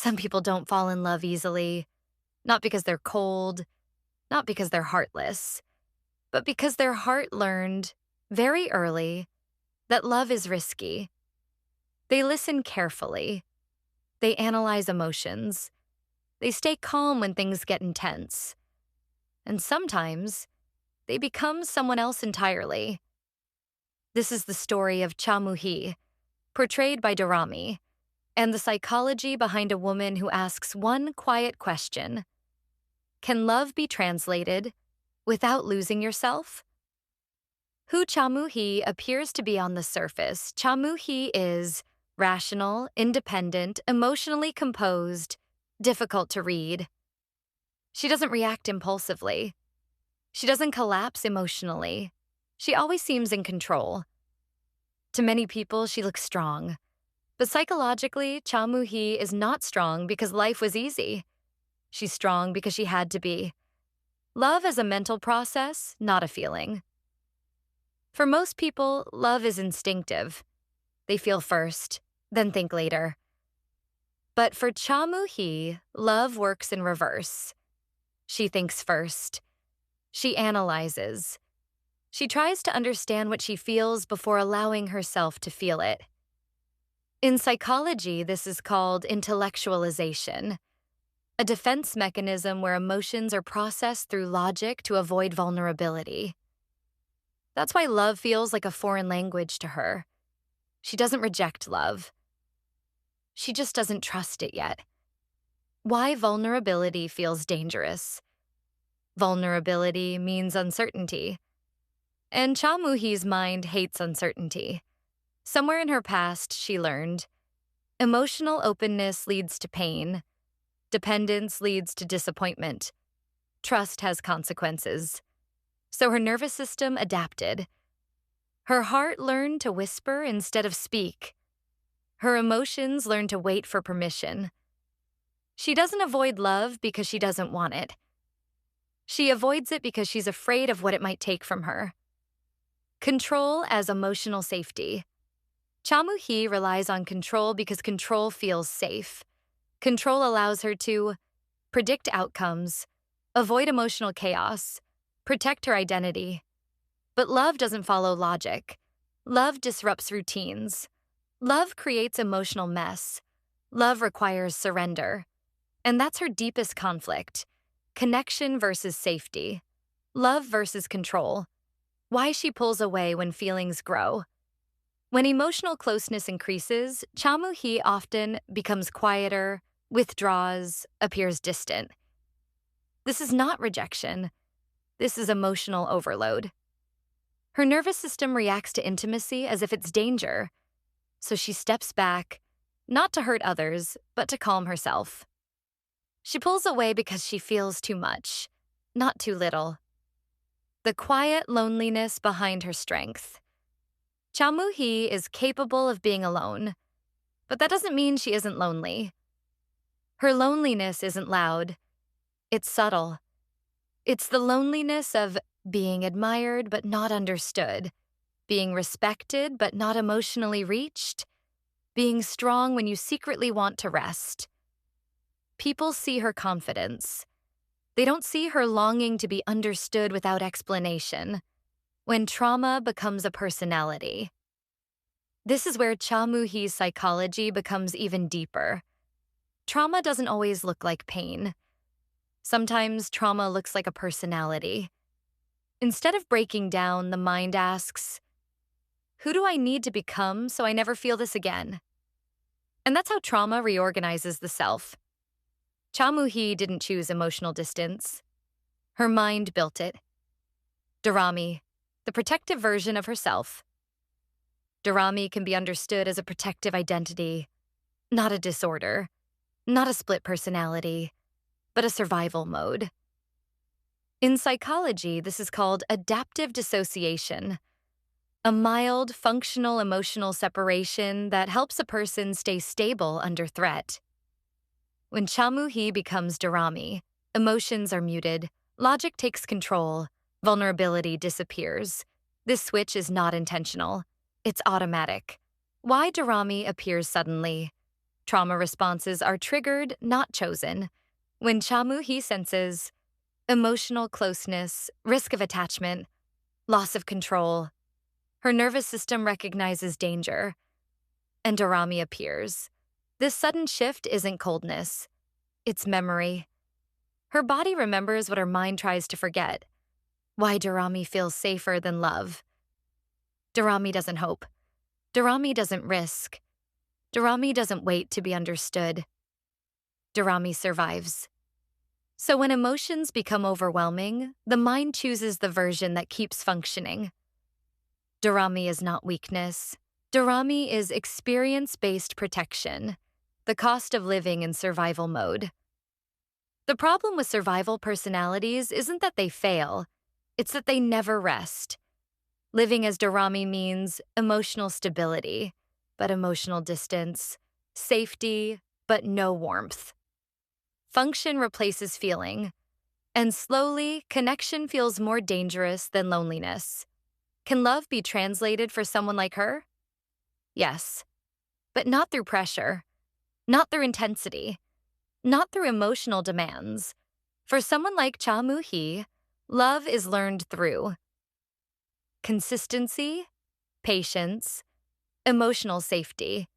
Some people don't fall in love easily, not because they're cold, not because they're heartless, but because their heart learned very early that love is risky. They listen carefully. They analyze emotions. They stay calm when things get intense. And sometimes they become someone else entirely. This is the story of Cha Mu-hee, portrayed by Dorami, and the psychology behind a woman who asks one quiet question: can love be translated without losing yourself? Who Cha Mu-hee appears to be on the surface, Cha Mu-hee is rational, independent, emotionally composed, difficult to read. She doesn't react impulsively. She doesn't collapse emotionally. She always seems in control. To many people, she looks strong. But psychologically, Cha Mu-hee is not strong because life was easy. She's strong because she had to be. Love is a mental process, not a feeling. For most people, love is instinctive. They feel first, then think later. But for Cha Mu-hee, love works in reverse. She thinks first. She analyzes. She tries to understand what she feels before allowing herself to feel it. In psychology, this is called intellectualization, a defense mechanism where emotions are processed through logic to avoid vulnerability. That's why love feels like a foreign language to her. She doesn't reject love. She just doesn't trust it yet. Why vulnerability feels dangerous. Vulnerability means uncertainty. And Cha Mu-hee's mind hates uncertainty. Somewhere in her past, she learned emotional openness leads to pain. Dependence leads to disappointment. Trust has consequences. So her nervous system adapted. Her heart learned to whisper instead of speak. Her emotions learned to wait for permission. She doesn't avoid love because she doesn't want it. She avoids it because she's afraid of what it might take from her. Control as emotional safety. Cha Mu-hee relies on control because control feels safe. Control allows her to predict outcomes, avoid emotional chaos, protect her identity. But love doesn't follow logic. Love disrupts routines. Love creates emotional mess. Love requires surrender. And that's her deepest conflict: connection versus safety, love versus control. Why she pulls away when feelings grow. When emotional closeness increases, Cha Mu-hee often becomes quieter, withdraws, appears distant. This is not rejection. This is emotional overload. Her nervous system reacts to intimacy as if it's danger, so she steps back, not to hurt others, but to calm herself. She pulls away because she feels too much, not too little. The quiet loneliness behind her strength. Cha Mu-hee is capable of being alone, but that doesn't mean she isn't lonely. Her loneliness isn't loud. It's subtle. It's the loneliness of being admired but not understood, being respected but not emotionally reached, being strong when you secretly want to rest. People see her confidence. They don't see her longing to be understood without explanation, when trauma becomes a personality. This is where Cha Mu-hee's psychology becomes even deeper. Trauma doesn't always look like pain. Sometimes trauma looks like a personality. Instead of breaking down, the mind asks, who do I need to become so I never feel this again? And that's how trauma reorganizes the self. Cha Mu-hee didn't choose emotional distance. Her mind built it. Dorami, the protective version of herself. Dorami can be understood as a protective identity, not a disorder, not a split personality, but a survival mode. In psychology, this is called adaptive dissociation, a mild, functional emotional separation that helps a person stay stable under threat. When Cha Mu-hee becomes Dorami, emotions are muted, logic takes control, vulnerability disappears. This switch is not intentional. It's automatic. Why Dorami appears suddenly? Trauma responses are triggered, not chosen. When Cha Mu-hee senses emotional closeness, risk of attachment, loss of control, her nervous system recognizes danger, and Dorami appears. This sudden shift isn't coldness, it's memory. Her body remembers what her mind tries to forget. Why Dorami feels safer than love. Dorami doesn't hope. Dorami doesn't risk. Dorami doesn't wait to be understood. Dorami survives. So when emotions become overwhelming, the mind chooses the version that keeps functioning. Dorami is not weakness. Dorami is experience-based protection, the cost of living in survival mode. The problem with survival personalities isn't that they fail, it's that they never rest. Living as Dorami means emotional stability, but emotional distance, safety, but no warmth. Function replaces feeling, and slowly, connection feels more dangerous than loneliness. Can love be translated for someone like her? Yes, but not through pressure, not through intensity, not through emotional demands. For someone like Cha Mu-hee, love is learned through consistency, patience, emotional safety.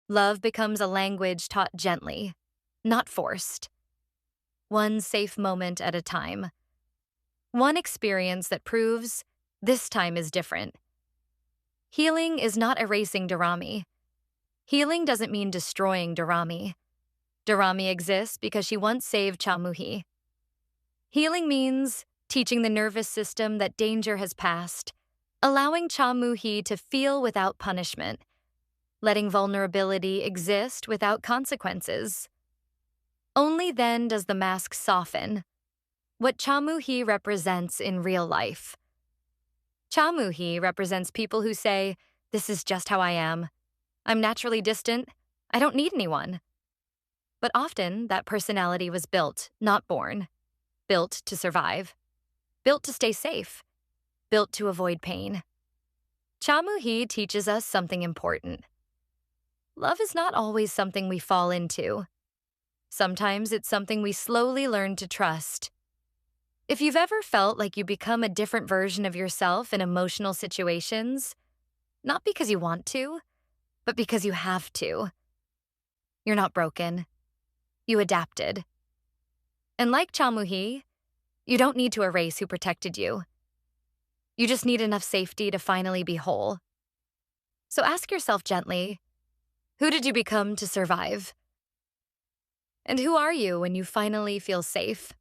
Love becomes a language taught gently, not forced. One safe moment at a time. One experience that proves this time is different. Healing is not erasing Dorami. Healing doesn't mean destroying Dorami. Dorami exists because she once saved Cha Mu-hee. Healing means teaching the nervous system that danger has passed, allowing Cha Mu-hee to feel without punishment, letting vulnerability exist without consequences. Only then does the mask soften, what Cha Mu-hee represents in real life. Cha Mu-hee represents people who say, "This is just how I am. I'm naturally distant. I don't need anyone." But often, that personality was built, not born. Built to survive. Built to stay safe. Built to avoid pain. Cha Mu-hee teaches us something important. Love is not always something we fall into. Sometimes it's something we slowly learn to trust. If you've ever felt like you become a different version of yourself in emotional situations, not because you want to, but because you have to, you're not broken. You adapted. And like Cha Mu-hee, you don't need to erase who protected you. You just need enough safety to finally be whole. So ask yourself gently, who did you become to survive? And who are you when you finally feel safe?